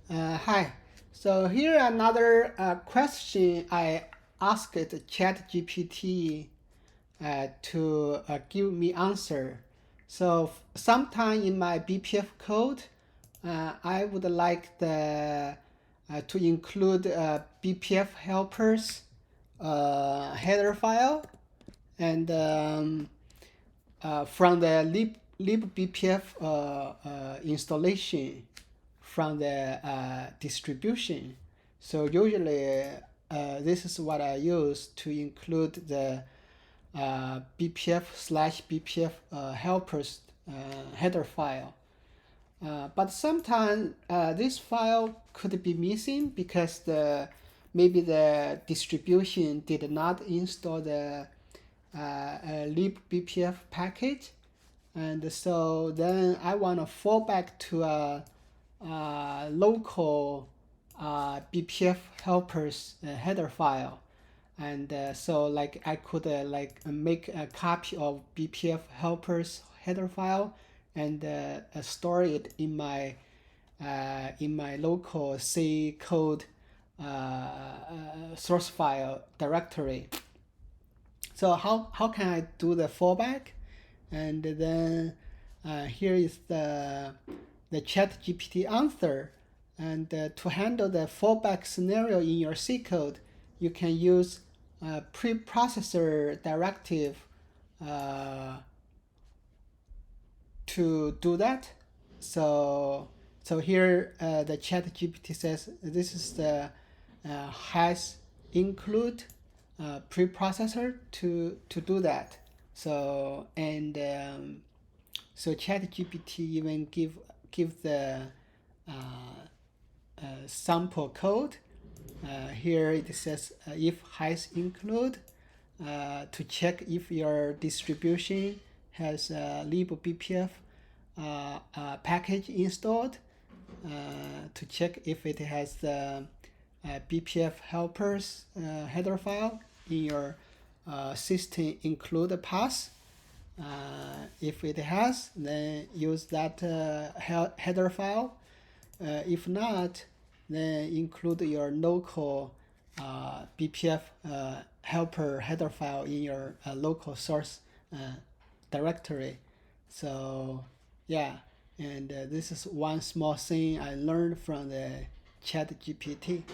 Hi. So here another question I asked ChatGPT to give me answer. So sometime in my BPF code, I would like to include BPF helpers header file and from the libbpf installation from the distribution. So usually this is what I use to include the bpf/bpf helpers header file. But sometimes this file could be missing because maybe the distribution did not install the libbpf package, and so then I want to fall back to a local BPF helpers header file, and so like I could make a copy of BPF helpers header file and store it in my local C code source file directory. So how can I do the fallback? And then here is the ChatGPT answer. And to handle the fallback scenario in your C code, you can use preprocessor directive to do that. So here the ChatGPT says this is the has include preprocessor to do that. So so ChatGPT even give the sample code. Here it says if has include to check if your distribution has libbpf package installed, to check if it has the BPF helpers header file in your system include path. If it has, then use that header file. If not, then include your local BPF helper header file in your local source directory. So yeah, and this is one small thing I learned from the ChatGPT.